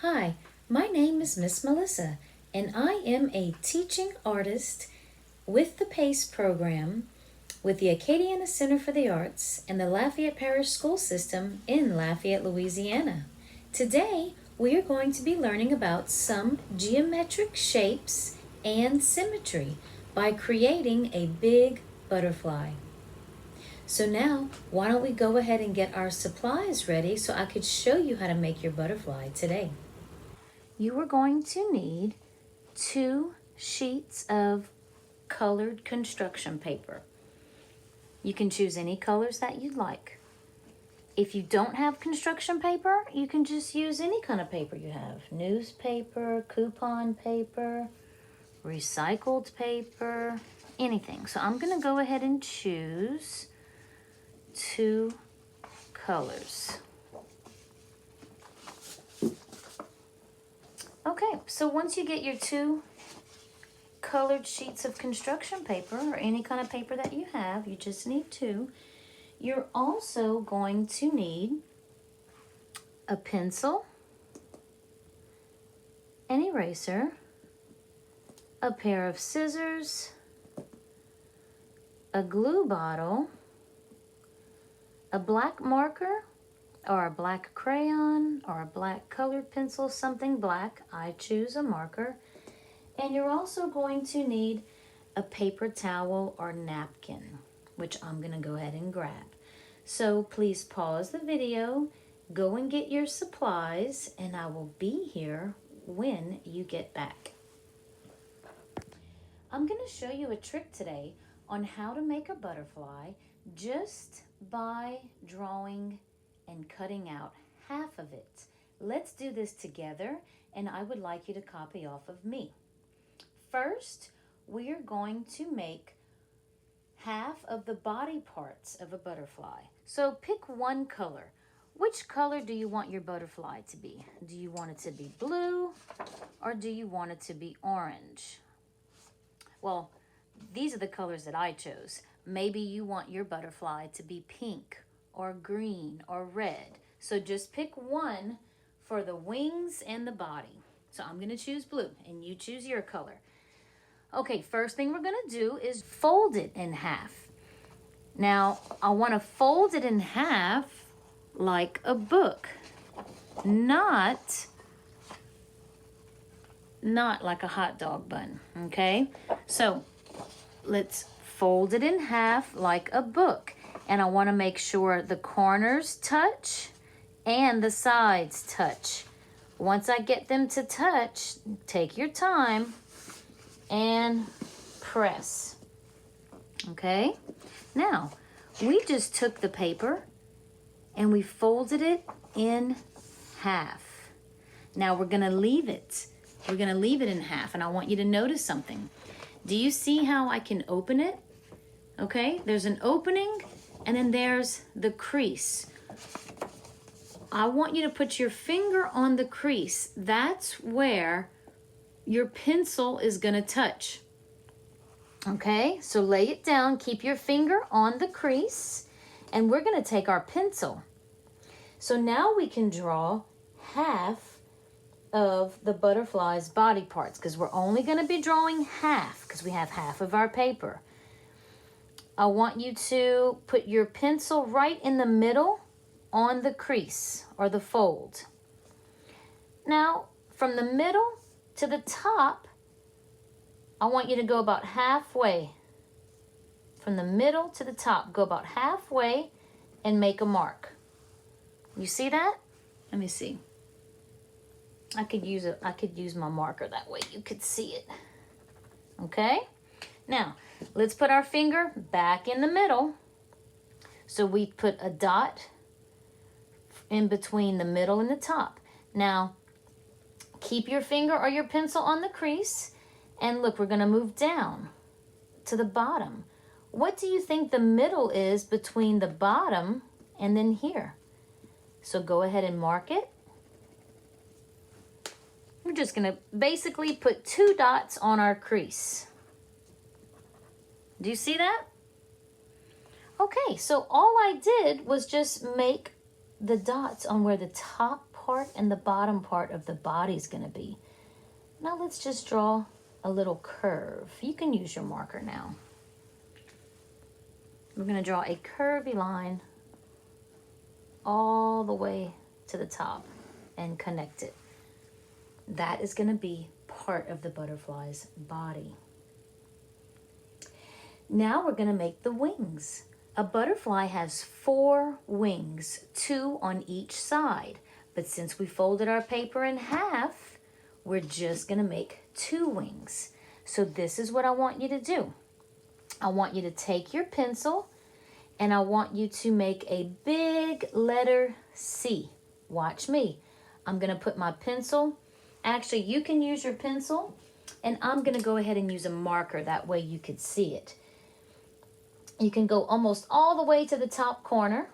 Hi, my name is Miss Melissa, and I am a teaching artist with the PACE program with the Acadiana Center for the Arts and the Lafayette Parish school system in Lafayette, Louisiana. Today, we are going to be learning about some geometric shapes and symmetry by creating a big butterfly. So now, why don't we go ahead and get our supplies ready so I could show you how to make your butterfly today. You are going to need 2 sheets of colored construction paper. You can choose any colors that you'd like. If you don't have construction paper, you can just use any kind of paper you have. Newspaper, coupon paper, recycled paper, anything. So I'm gonna go ahead and choose 2 colors. Okay, so once you get your 2 colored sheets of construction paper or any kind of paper that you have, you just need 2. You're also going to need a pencil, an eraser, a pair of scissors, a glue bottle, a black marker, or a black crayon, or a black colored pencil, something black. I choose a marker. And you're also going to need a paper towel or napkin, which I'm gonna go ahead and grab. So please pause the video, go and get your supplies, and I will be here when you get back. I'm gonna show you a trick today on how to make a butterfly just by drawing and cutting out half of it. Let's do this together, and I would like you to copy off of me. First, we are going to make half of the body parts of a butterfly. So pick one color. Which color do you want your butterfly to be? Do you want it to be blue or do you want it to be orange? Well, these are the colors that I chose. Maybe you want your butterfly to be pink or green or red. So just pick one for the wings and the body. So I'm gonna choose blue and you choose your color. Okay, first thing we're gonna do is fold it in half. Now, I wanna fold it in half like a book, not like a hot dog bun, okay? So let's fold it in half like a book. And I wanna make sure the corners touch and the sides touch. Once I get them to touch, take your time and press. Okay? Now, we just took the paper and we folded it in half. Now we're gonna leave it. We're gonna leave it in half, and I want you to notice something. Do you see how I can open it? Okay, there's an opening and then there's the crease. I want you to put your finger on the crease. That's where your pencil is gonna touch. Okay, so lay it down, keep your finger on the crease, and we're gonna take our pencil. So now we can draw half of the butterfly's body parts because we're only gonna be drawing half because we have half of our paper. I want you to put your pencil right in the middle on the crease or the fold. Now, from the middle to the top, I want you to go about halfway. From the middle to the top, go about halfway and make a mark. You see that? Let me see. I could use my marker that way you could see it. Okay? Now, let's put our finger back in the middle. So we put a dot in between the middle and the top. Now, keep your finger or your pencil on the crease, and look, we're gonna move down to the bottom. What do you think the middle is between the bottom and then here? So go ahead and mark it. We're just gonna basically put 2 dots on our crease. Do you see that? Okay, so all I did was just make the dots on where the top part and the bottom part of the body is going to be. Now let's just draw a little curve. You can use your marker now. We're going to draw a curvy line all the way to the top and connect it. That is going to be part of the butterfly's body. Now we're going to make the wings. A butterfly has 4 wings, 2 on each side. But since we folded our paper in half, we're just going to make 2 wings. So this is what I want you to do. I want you to take your pencil and I want you to make a big letter C. Watch me. I'm going to put my pencil. Actually, you can use your pencil, and I'm going to go ahead and use a marker. That way you could see it. You can go almost all the way to the top corner,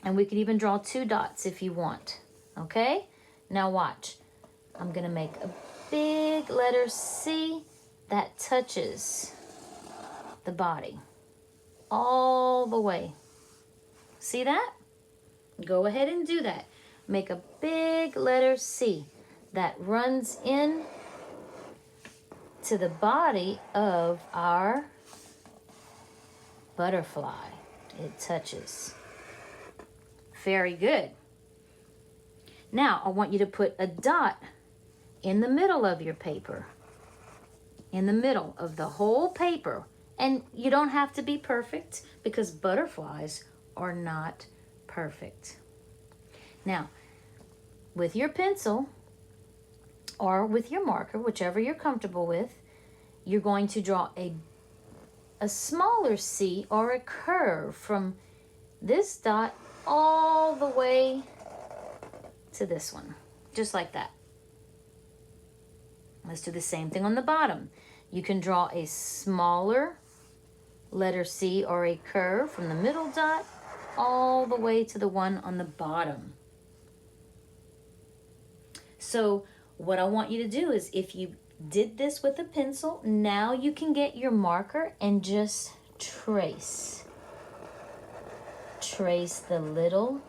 and we could even draw 2 dots if you want. Okay? Now watch. I'm going to make a big letter C that touches the body all the way. See that? Go ahead and do that. Make a big letter C that runs in to the body of our butterfly. It touches. Very good. Now I want you to put a dot in the middle of your paper. In the middle of the whole paper. And you don't have to be perfect because butterflies are not perfect. Now, with your pencil or with your marker, whichever you're comfortable with, you're going to draw a smaller C or a curve from this dot all the way to this one, just like that. Let's do the same thing on the bottom. You can draw a smaller letter C or a curve from the middle dot all the way to the one on the bottom. So what I want you to do is, if you did this with a pencil, now you can get your marker and just trace. Trace the little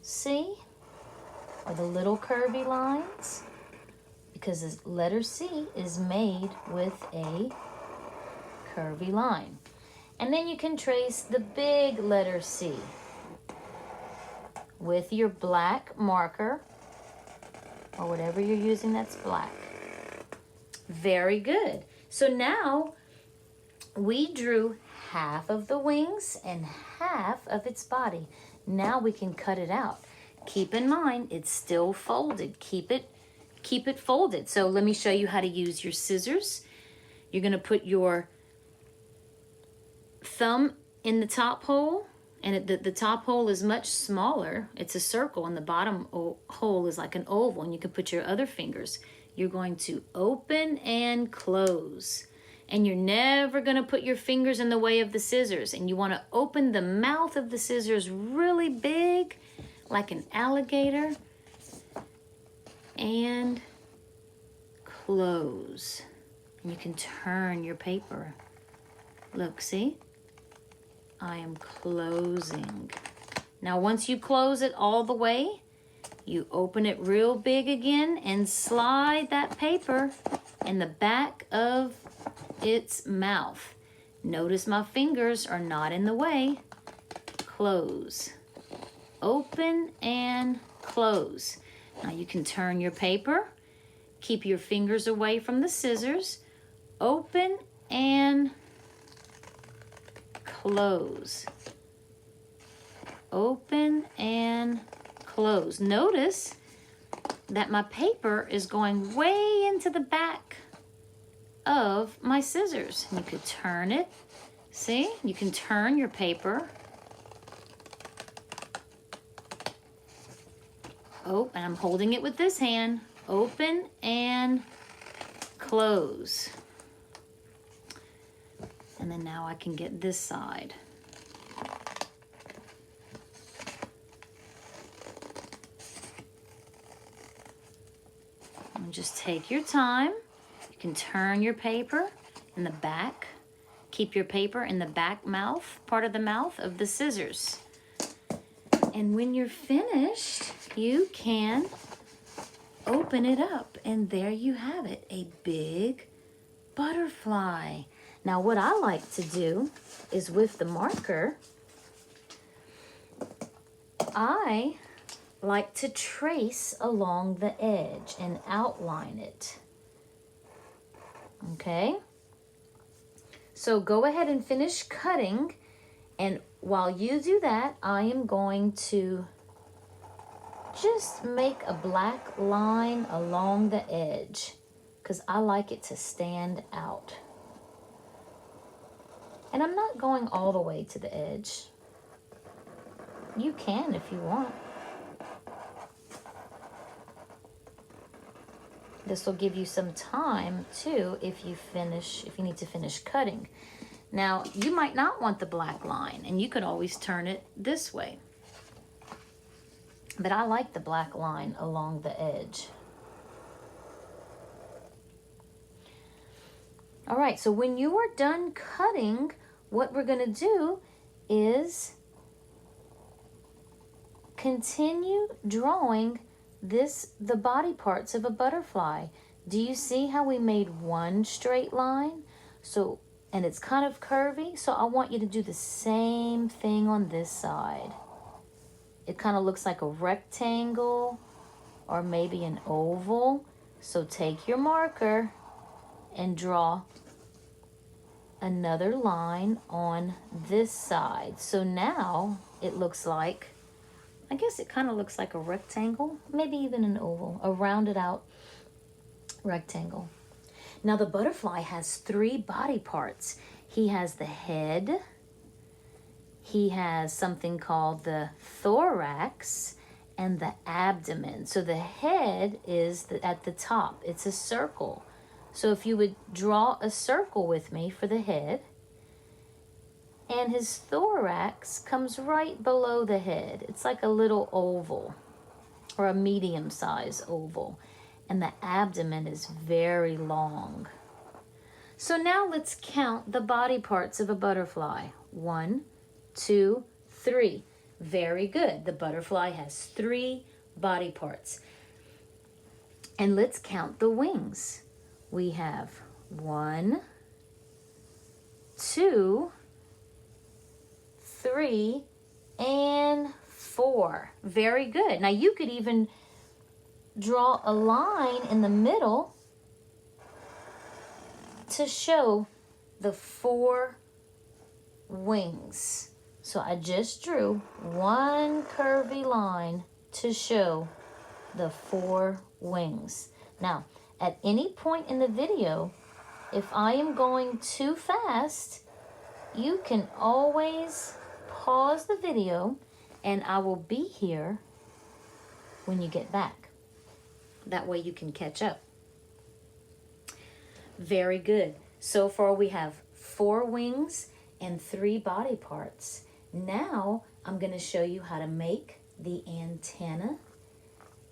C or the little curvy lines, because the letter C is made with a curvy line. And then you can trace the big letter C with your black marker or whatever you're using that's black. Very good. So now we drew half of the wings and half of its body. Now we can cut it out. Keep in mind, it's still folded. Keep it folded. So let me show you how to use your scissors. You're going to put your thumb in the top hole, and the top hole is much smaller. It's a circle, and the bottom hole is like an oval, and you can put your other fingers. You're going to open and close, and you're never going to put your fingers in the way of the scissors, and you want to open the mouth of the scissors really big, like an alligator, and close. And you can turn your paper. Look, see? I am closing. Now, once you close it all the way, you open it real big again and slide that paper in the back of its mouth. Notice my fingers are not in the way. Close. Open and close. Now you can turn your paper. Keep your fingers away from the scissors. Open and close. Open and close. Notice that my paper is going way into the back of my scissors. You could turn it. See? You can turn your paper. Oh, and I'm holding it with this hand. Open and close. And then now I can get this side. And just take your time. You can turn your paper in the back. Keep your paper in the back mouth, part of the mouth of the scissors. And when you're finished, you can open it up, and there you have it, a big butterfly. Now what I like to do is with the marker, I like to trace along the edge and outline it. Okay? So go ahead and finish cutting, and while you do that, I am going to just make a black line along the edge because I like it to stand out. And I'm not going all the way to the edge. You can if you want. This will give you some time too if you need to finish cutting. Now, you might not want the black line, and you could always turn it this way. But I like the black line along the edge. All right, so when you are done cutting, what we're gonna do is continue drawing the body parts of a butterfly. Do you see how we made one straight line? And it's kind of curvy, so I want you to do the same thing on this side. It kind of looks like a rectangle or maybe an oval. So take your marker and draw another line on this side. So now it looks like, I guess it kind of looks like a rectangle, maybe even an oval, a rounded out rectangle. Now the butterfly has 3 body parts. He has the head, he has something called the thorax, and the abdomen. So the head is at the top, it's a circle. So if you would draw a circle with me for the head, and his thorax comes right below the head. It's like a little oval or a medium-sized oval. And the abdomen is very long. So now let's count the body parts of a butterfly. 1, 2, 3. Very good. The butterfly has 3 body parts. And let's count the wings. We have 1, 2, 3, and 4. Very good. Now you could even draw a line in the middle to show the 4 wings. So I just drew one curvy line to show the 4 wings. Now, at any point in the video, if I am going too fast, you can always pause the video and I will be here when you get back. That way you can catch up. Very good. So far we have 4 wings and 3 body parts. Now I'm going to show you how to make the antenna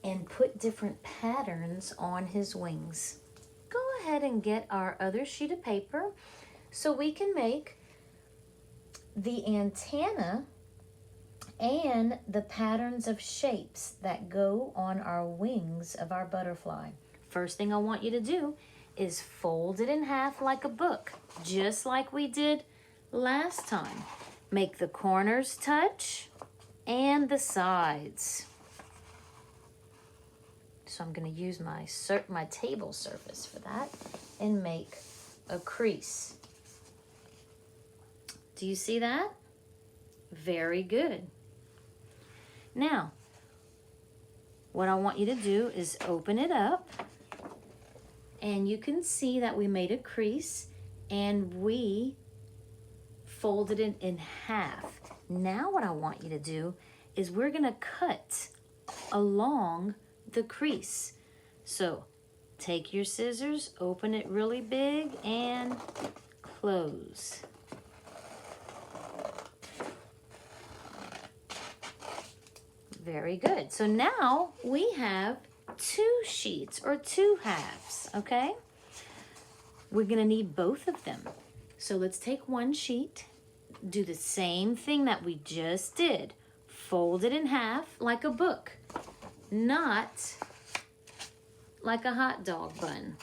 and put different patterns on his wings. Go ahead and get our other sheet of paper so we can make the antenna and the patterns of shapes that go on our wings of our butterfly. First thing I want you to do is fold it in half like a book, just like we did last time. Make the corners touch and the sides. So I'm going to use my table surface for that and make a crease. Do you see that? Very good. Now, what I want you to do is open it up, and you can see that we made a crease and we folded it in half. Now what I want you to do is we're gonna cut along the crease. So take your scissors, open it really big, and close. Very good. So now we have 2 sheets or 2 halves, okay? We're gonna need both of them. So let's take one sheet, do the same thing that we just did. fold it in half like a book, not like a hot dog bun.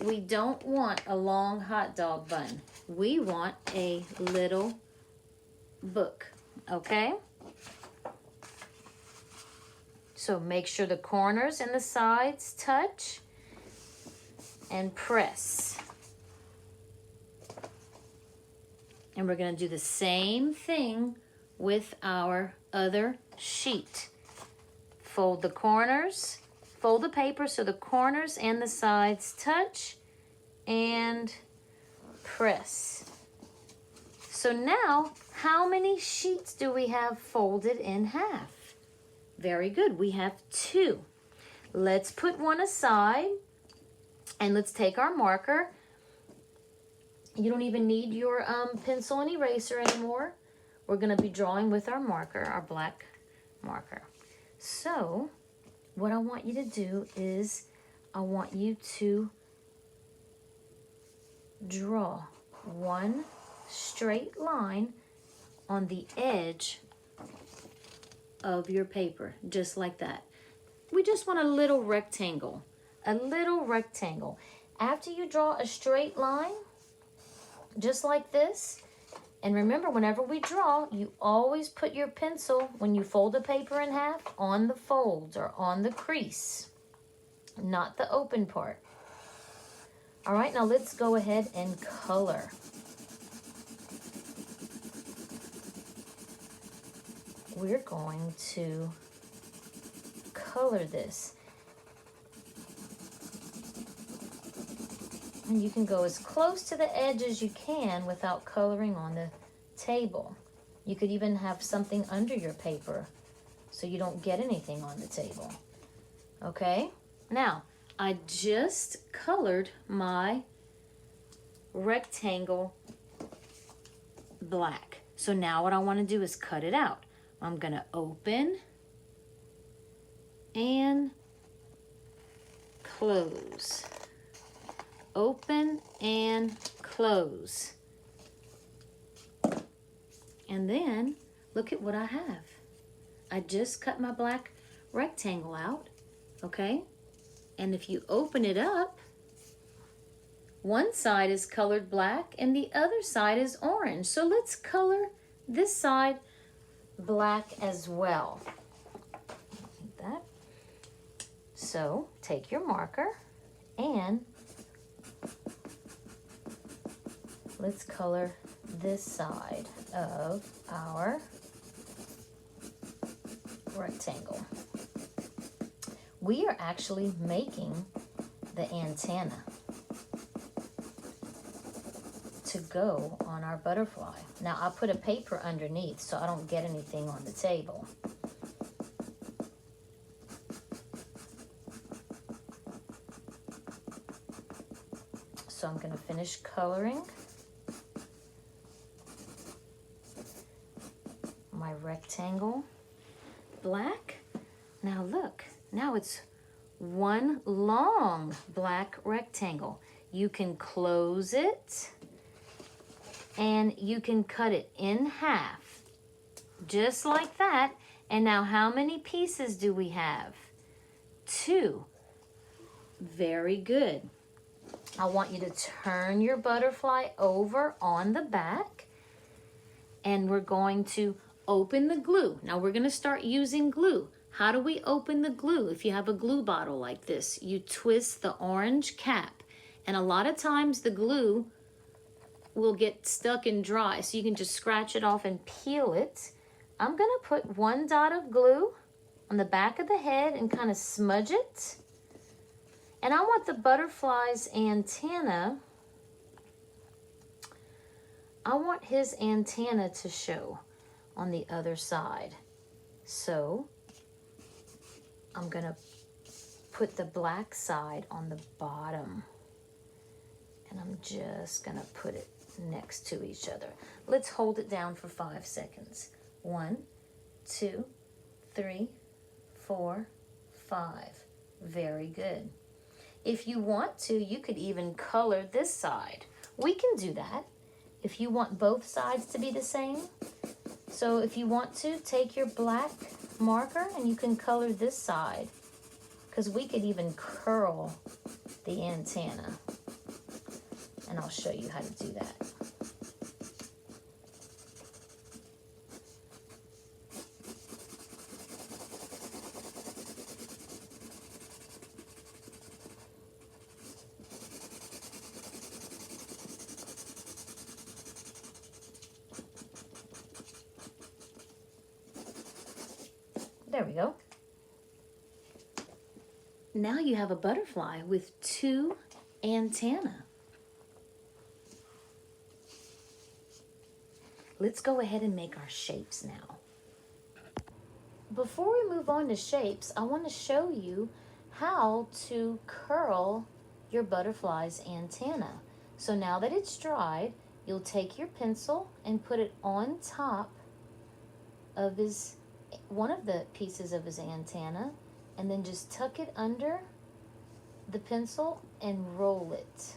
We don't want a long hot dog bun. We want a little book, okay? So make sure the corners and the sides touch and press. And we're going to do the same thing with our other sheet. Fold the corners, fold the paper so the corners and the sides touch, and press. So now, how many sheets do we have folded in half? Very good, we have 2. Let's put one aside, and let's take our marker. You don't even need your pencil and eraser anymore. We're going to be drawing with our marker, our black marker. So what I want you to do is I want you to draw one straight line on the edge of your paper, just like that. We just want a little rectangle, a little rectangle. After you draw a straight line, just like this, and remember, whenever we draw, you always put your pencil, when you fold the paper in half, on the folds or on the crease, not the open part. All right, now let's go ahead and color. We're going to color this. And you can go as close to the edge as you can without coloring on the table. You could even have something under your paper so you don't get anything on the table. Okay? Now, I just colored my rectangle black. So now what I want to do is cut it out. I'm going to open and close. Open and close. And then look at what I have. I just cut my black rectangle out, okay? And if you open it up, one side is colored black and the other side is orange. So let's color this side black as well. Like that. So take your marker and let's color this side of our rectangle. We are actually making the antenna to go on our butterfly. Now I put a paper underneath so I don't get anything on the table. So I'm going to finish coloring my rectangle black. Now look, now it's one long black rectangle. You can close it and you can cut it in half, just like that. And now how many pieces do we have? 2. Very good. I want you to turn your butterfly over on the back, and we're going to open the glue. Now we're going to start using glue. How do we open the glue? If you have a glue bottle like this, you twist the orange cap, and a lot of times the glue will get stuck and dry, so you can just scratch it off and peel it. I'm going to put one dot of glue on the back of the head and kind of smudge it. And I want the butterfly's antenna, I want his antenna to show on the other side. So I'm going to put the black side on the bottom. And I'm just going to put it next to each other. Let's hold it down for 5 seconds. 1, 2, 3, 4, 5. Very good. If you want to, you could even color this side. We can do that if you want both sides to be the same. So if you want to, take your black marker and you can color this side, because we could even curl the antenna. And I'll show you how to do that. There we go. Now you have a butterfly with 2 antennae. Let's go ahead and make our shapes now. Before we move on to shapes, I want to show you how to curl your butterfly's antenna. So now that it's dried, you'll take your pencil and put it on top of one of the pieces of his antenna, and then just tuck it under the pencil and roll it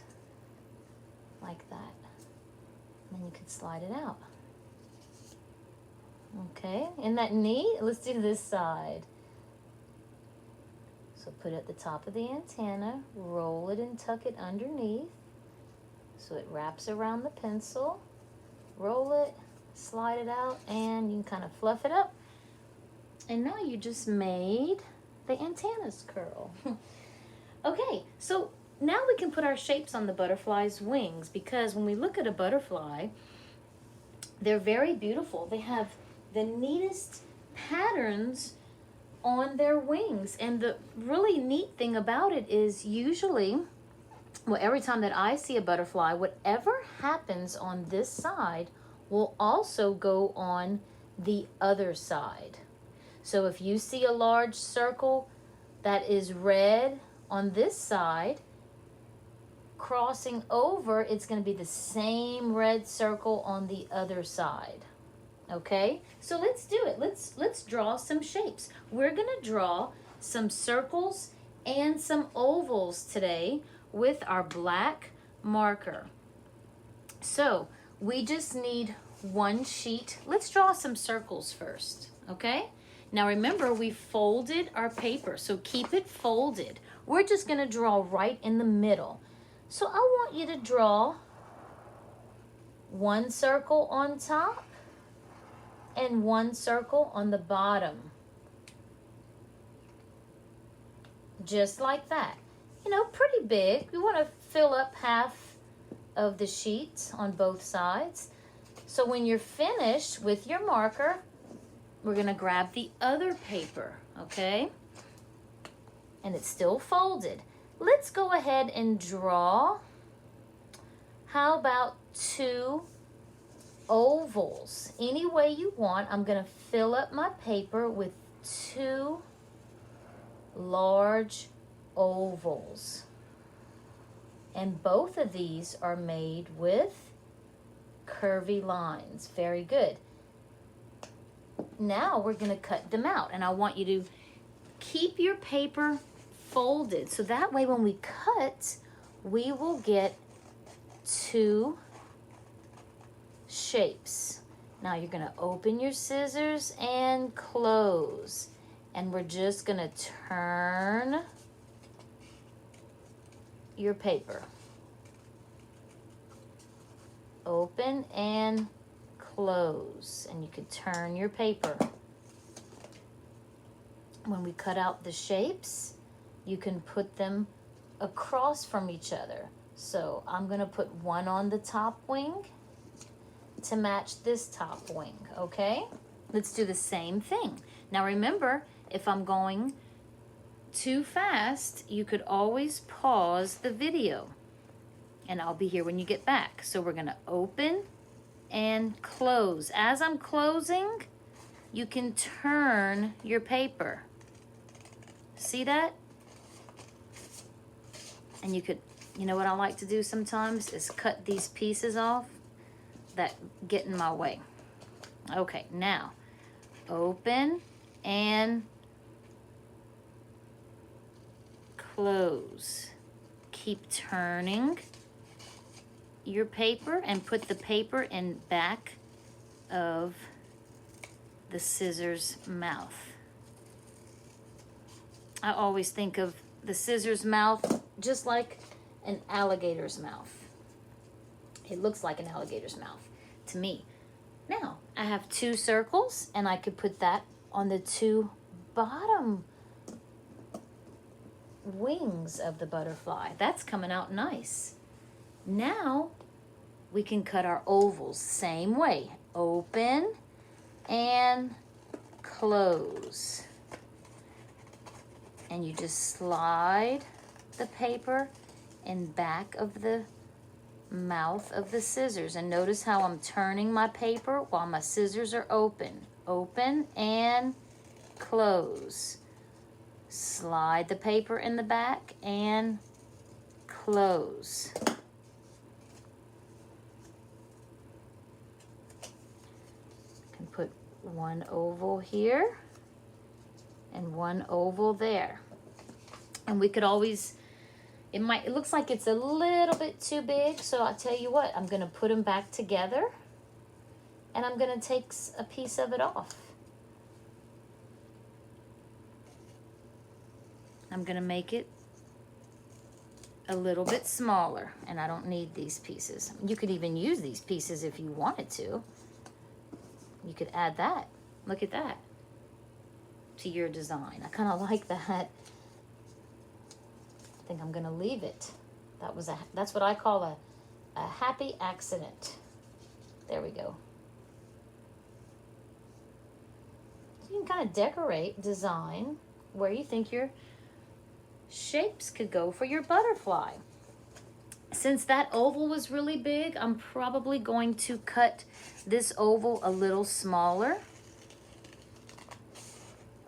like that. And then you can slide it out. Okay, isn't that neat? Let's do this side. So put it at the top of the antenna, roll it and tuck it underneath so it wraps around the pencil. Roll it, slide it out, and you can kind of fluff it up. And now you just made the antennas curl. Okay, so now we can put our shapes on the butterfly's wings, because when we look at a butterfly, they're very beautiful. They have the neatest patterns on their wings. And the really neat thing about it is usually, well, every time that I see a butterfly, whatever happens on this side will also go on the other side. So if you see a large circle that is red on this side, crossing over, it's going to be the same red circle on the other side. Okay, so let's do it. Let's draw some shapes. We're going to draw some circles and some ovals today with our black marker. So we just need one sheet. Let's draw some circles first, okay? Now remember, we folded our paper, so keep it folded. We're just going to draw right in the middle. So I want you to draw one circle on top and one circle on the bottom. Just like that. You know, pretty big. We want to fill up half of the sheet on both sides. So when you're finished with your marker, we're going to grab the other paper, okay? And it's still folded. Let's go ahead and draw, how about 2 ovals? Any way you want. I'm going to fill up my paper with 2 large ovals. And both of these are made with curvy lines. Very good. Now we're going to cut them out, and I want you to keep your paper folded so that way when we cut, we will get 2 shapes. Now you're going to open your scissors and close, and we're just going to turn your paper. Open and close, and you could turn your paper. When we cut out the shapes, you can put them across from each other. So I'm going to put one on the top wing to match this top wing, okay? Let's do the same thing. Now remember, if I'm going too fast, you could always pause the video, and I'll be here when you get back. So we're going to open and close. As I'm closing, you can turn your paper. See that? And you could, you know what I like to do sometimes is cut these pieces off that get in my way. Okay, now open and close. Keep turning your paper and put the paper in back of the scissors mouth. I always think of the scissors mouth just like an alligator's mouth. It looks like an alligator's mouth to me. Now, I have 2 circles, and I could put that on the 2 bottom wings of the butterfly. That's coming out nice. Now, we can cut our ovals same way. Open and close. And you just slide the paper in back of the mouth of the scissors. And notice how I'm turning my paper while my scissors are open. Open and close. Slide the paper in the back and close. Can put 1 oval here and 1 oval there. And we could always, it looks like it's a little bit too big, so I'll tell you what, I'm gonna put them back together and I'm gonna take a piece of it off. I'm gonna make it a little bit smaller, and I don't need these pieces. You could even use these pieces if you wanted to. You could add that, look at that, to your design. I kind of like that. I think I'm gonna leave it. That's what I call a happy accident. There we go. So you can kind of decorate, design where you think your shapes could go for your butterfly. Since that oval was really big, I'm probably going to cut this oval a little smaller.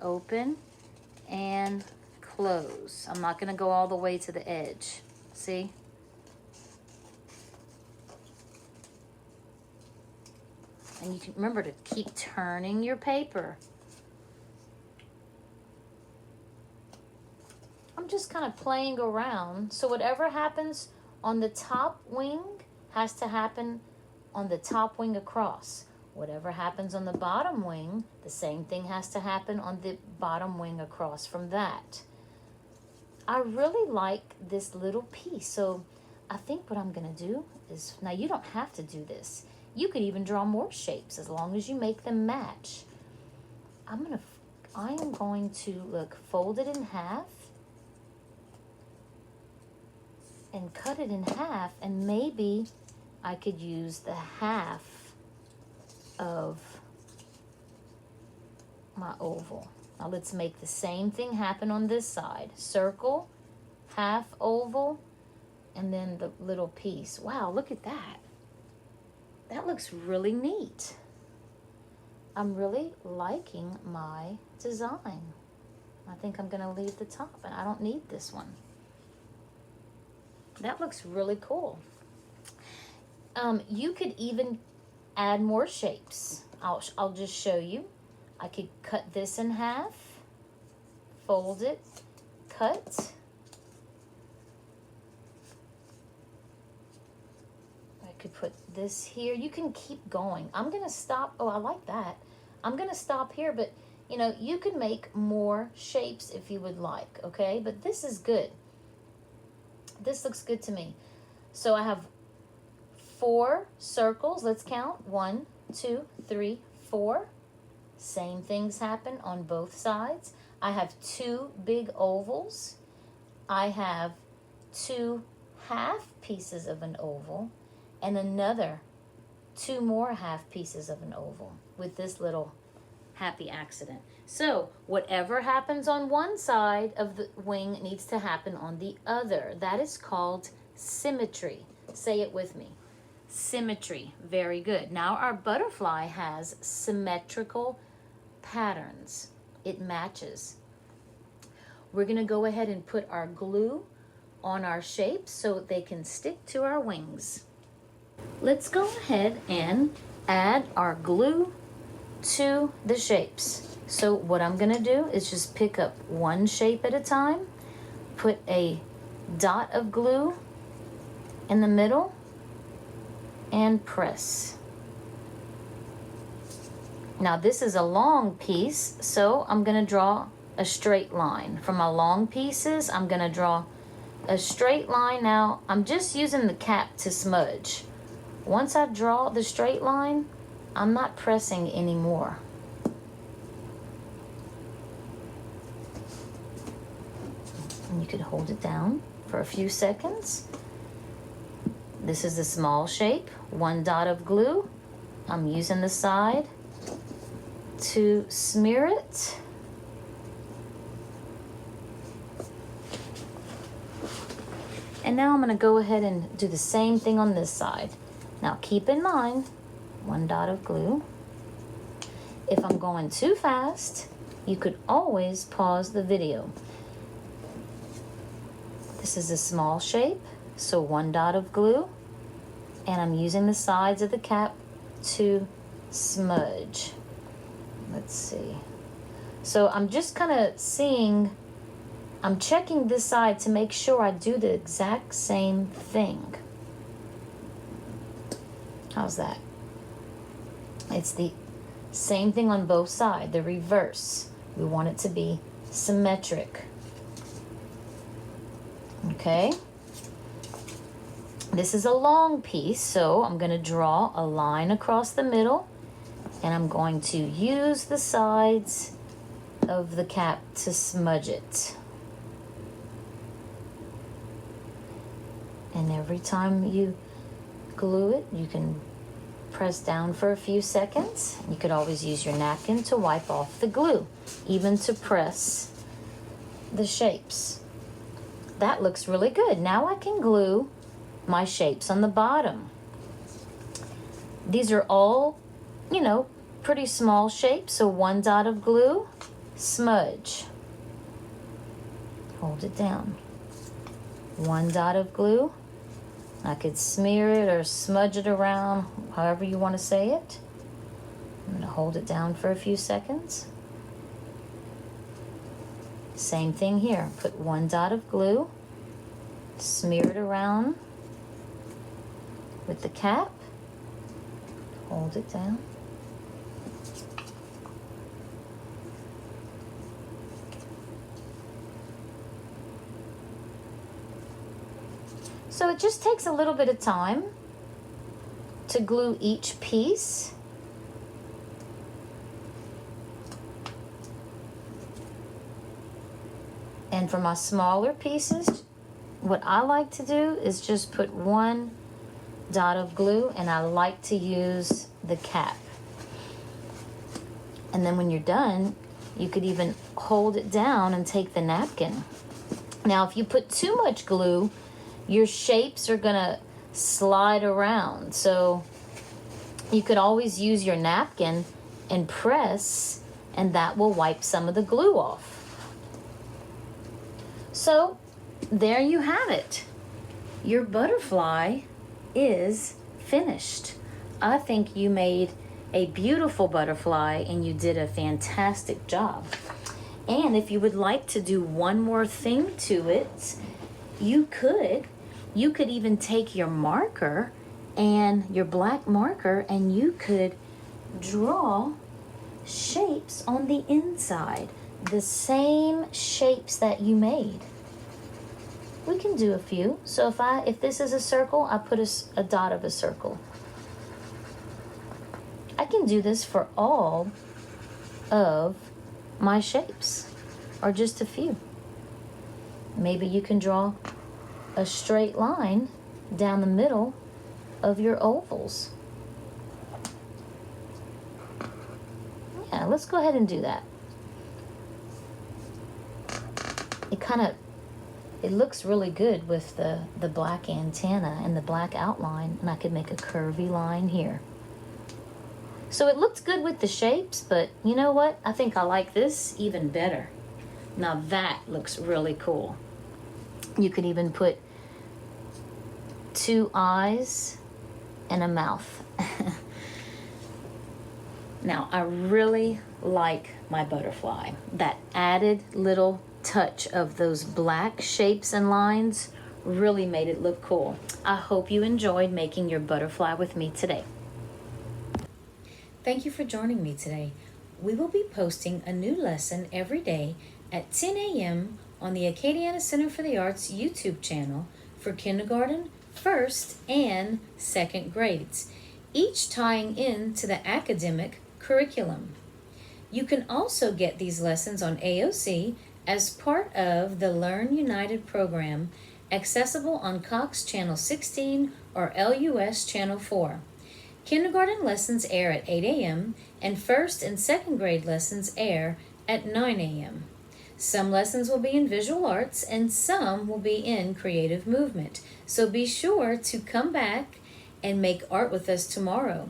Open and close. I'm not going to go all the way to the edge. See? And you can remember to keep turning your paper. I'm just kind of playing around. So whatever happens on the top wing has to happen on the top wing across. Whatever happens on the bottom wing, the same thing has to happen on the bottom wing across from that. I really like this little piece. So I think what I'm going to do is, now you don't have to do this. You could even draw more shapes as long as you make them match. I am going to, look, fold it in half and cut it in half, and maybe I could use the half of my oval. Now let's make the same thing happen on this side. Circle, half oval, and then the little piece. Wow, look at that. That looks really neat. I'm really liking my design. I think I'm gonna leave the top, and I don't need this one. That looks really cool. You could even add more shapes. I'll just show you. I could cut this in half, fold it, cut. I could put this here. You can keep going. I'm gonna stop. Oh, I like that. I'm gonna stop here, but you know, you can make more shapes if you would like, okay? But this is good. This looks good to me. So I have 4 circles. Let's count. 1, 2, 3, 4. Same things happen on both sides. I have 2 big ovals. I have 2 half pieces of an oval and another 2 more half pieces of an oval with this little happy accident. So whatever happens on one side of the wing needs to happen on the other. That is called symmetry. Say it with me. Symmetry. Very good. Now our butterfly has symmetrical patterns. It matches. We're going to go ahead and put our glue on our shapes so they can stick to our wings. Let's go ahead and add our glue to the shapes. So what I'm going to do is just pick up one shape at a time, put a dot of glue in the middle, and press. Now this is a long piece, so I'm going to draw a straight line. For my long pieces, I'm going to draw a straight line. Now I'm just using the cap to smudge. Once I draw the straight line, I'm not pressing anymore. And you could hold it down for a few seconds. This is the small shape, 1 dot of glue. I'm using the side to smear it. And now I'm going to go ahead and do the same thing on this side. Now keep in mind, 1 dot of glue. If I'm going too fast, you could always pause the video. This is a small shape, so 1 dot of glue, and I'm using the sides of the cap to smudge. Let's see. So I'm just kind of seeing, I'm checking this side to make sure I do the exact same thing. How's that? It's the same thing on both sides, the reverse. We want it to be symmetric. Okay. This is a long piece, so I'm going to draw a line across the middle, and I'm going to use the sides of the cap to smudge it. And every time you glue it, you can press down for a few seconds. You could always use your napkin to wipe off the glue, even to press the shapes. That looks really good. Now I can glue my shapes on the bottom. These are all, you know, pretty small shapes, so 1 dot of glue, smudge. Hold it down. 1 dot of glue. I could smear it or smudge it around, however you want to say it. I'm going to hold it down for a few seconds. Same thing here. Put 1 dot of glue, smear it around with the cap, hold it down. So it just takes a little bit of time to glue each piece. And for my smaller pieces, what I like to do is just put 1 dot of glue, and I like to use the cap. And then when you're done, you could even hold it down and take the napkin. Now, if you put too much glue, your shapes are gonna slide around. So you could always use your napkin and press, and that will wipe some of the glue off. So there you have it. Your butterfly is finished. I think you made a beautiful butterfly, and you did a fantastic job. And if you would like to do one more thing to it, you could even take your marker and your black marker, and you could draw shapes on the inside, the same shapes that you made. We can do a few. So if this is a circle, I put a dot of a circle. I can do this for all of my shapes, or just a few. Maybe you can draw a straight line down the middle of your ovals. Yeah, let's go ahead and do that. It looks really good with the black antenna and the black outline, and I could make a curvy line here. So it looks good with the shapes, but you know what? I think I like this even better. Now that looks really cool. You could even put 2 eyes and a mouth. Now, I really like my butterfly. That added little touch of those black shapes and lines really made it look cool. I hope you enjoyed making your butterfly with me today. Thank you for joining me today. We will be posting a new lesson every day at 10 a.m. on the Acadiana Center for the Arts YouTube channel for kindergarten, first, and second grades, each tying into the academic curriculum. You can also get these lessons on AOC as part of the Learn United program, accessible on Cox Channel 16 or LUS Channel 4. Kindergarten lessons air at 8 a.m. and first and second grade lessons air at 9 a.m. Some lessons will be in visual arts and some will be in creative movement. So be sure to come back and make art with us tomorrow.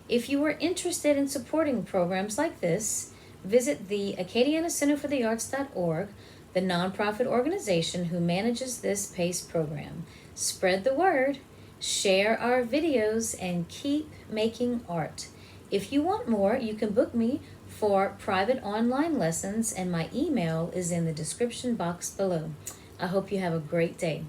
If you are interested in supporting programs like this, visit the Acadiana Center for the Arts.org, the nonprofit organization who manages this PACE program. Spread the word, share our videos, and keep making art. If you want more, you can book me for private online lessons, and my email is in the description box below. I hope you have a great day.